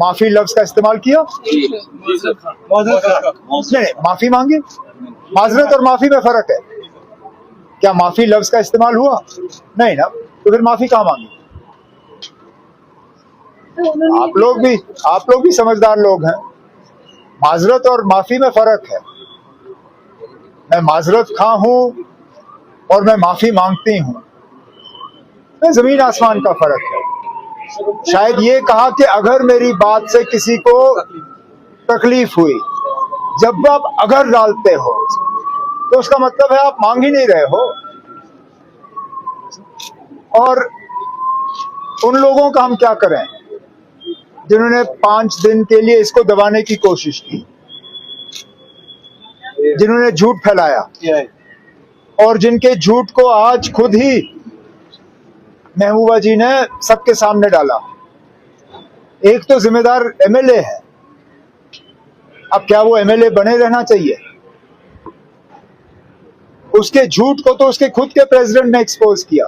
माफी लफ्ज का इस्तेमाल किया? नहीं, माफी मांगी। माजरत और माफी में फर्क है। क्या माफी लफ्ज का इस्तेमाल हुआ? नहीं ना, तो फिर माफी कहाँ मांगी? आप लोग भी समझदार लोग हैं। माजरत और माफी में फर्क है। मैं माजरत खा हूं और मैं माफी मांगती हूं, मैं जमीन आसमान का फर्क है। शायद ये कहा कि अगर मेरी बात से किसी को तकलीफ हुई, जब आप अगर डालते हो तो उसका मतलब है आप मांग ही नहीं रहे हो। और उन लोगों का हम क्या करें जिन्होंने 5 दिन के लिए इसको दबाने की कोशिश की, जिन्होंने झूठ फैलाया और जिनके झूठ को आज खुद ही महबूबा जी ने सबके सामने डाला। एक तो जिम्मेदार एमएलए है। अब क्या वो एमएलए बने रहना चाहिए? उसके झूठ को तो उसके खुद के प्रेसिडेंट ने एक्सपोज किया।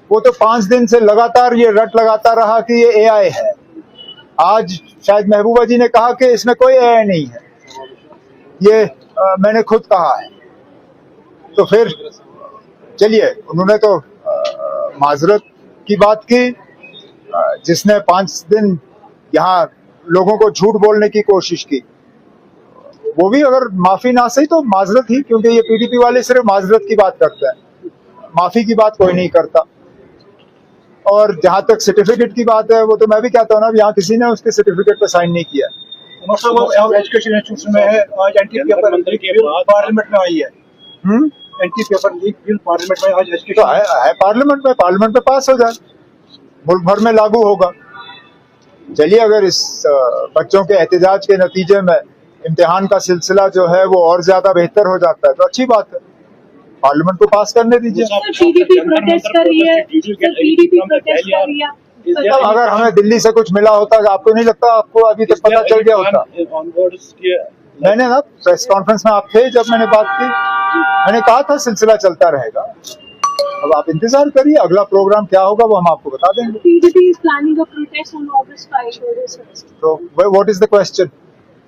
वो तो 5 दिन से लगातार ये रट लगाता रहा कि ये एआई है। आज शायद महबूबा जी ने कहा कि इसमें कोई एआई नहीं है, ये मैंने खुद कहा है। तो फिर चलिए, उन्होंने तो माजरत की बात की। जिसने 5 दिन यहाँ लोगों को झूठ बोलने की कोशिश की, वो भी अगर माफी ना सही तो माजरत ही, क्योंकि ये पीडीपी वाले सिर्फ माजरत की बात करते हैं, माफी की बात कोई नहीं करता। और जहां तक सर्टिफिकेट की बात है, वो तो मैं भी कहता हूँ ना, यहाँ किसी ने उसके सर्टिफिकेट पर साइन नहीं किया। एजुकेशन इंस्टीट्यूशन में है, आज एंटी पेपर पार्लियामेंट में आई है। Anti paper leak bill parliament में आज एजुकेशन तो है पार्लियामेंट में पास हो जाए, मुल्क भर में लागू होगा। चलिए, अगर इस बच्चों के एहतजाज के नतीजे में इम्तिहान का सिलसिला जो है वो और ज्यादा बेहतर हो जाता है तो अच्छी बात है, पार्लियामेंट को पास करने दीजिए। पीडीपी प्रोटेस्ट कर रही है, पीडीपी प्रोटेस्ट कर रही है। अगर हमें दिल्ली से कुछ मिला होता, आपको नहीं लगता आपको अभी तक पता चल गया होता? मैंने ना प्रेस कॉन्फ्रेंस में आप थे जब मैंने बात की, मैंने कहा था सिलसिला चलता रहेगा। अब आप इंतजार करिए, अगला प्रोग्राम क्या होगा वो हम आपको बता देंगे। PDP is planning a protest on August 5. तो what is the question?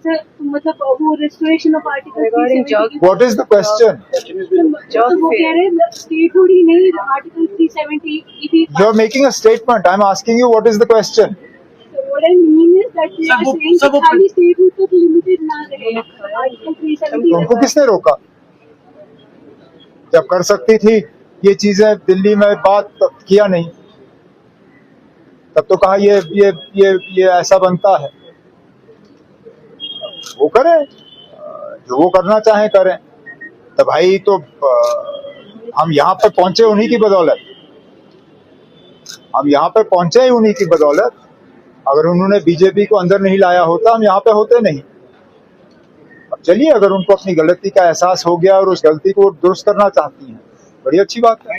Sir, मतलब वो restoration of article 370। What is the question? तो वो कह रहे हैं स्टेटहुड ही नहीं, article 370 you are making a statement, I am asking you what is the question? What I mean is that they are saying that खाली statehood तक limited ना रहे आर्टिकल 370। उनको किसने रोका? जब कर सकती थी ये चीजें दिल्ली में बात, तब किया नहीं। तब तो कहा ये ऐसा बनता है। वो करें, जो वो करना चाहे करें। तो भाई, तो हम यहाँ पे पहुंचे उन्हीं की बदौलत, हम यहाँ पे पहुंचे उन्हीं की बदौलत। अगर उन्होंने बीजेपी को अंदर नहीं लाया होता, हम यहाँ पे होते नहीं। अब चलिए, अगर उनको अपनी गलती का एहसास हो गया और उस गलती को दुरुस्त करना चाहती हैं, बड़ी अच्छी बात है।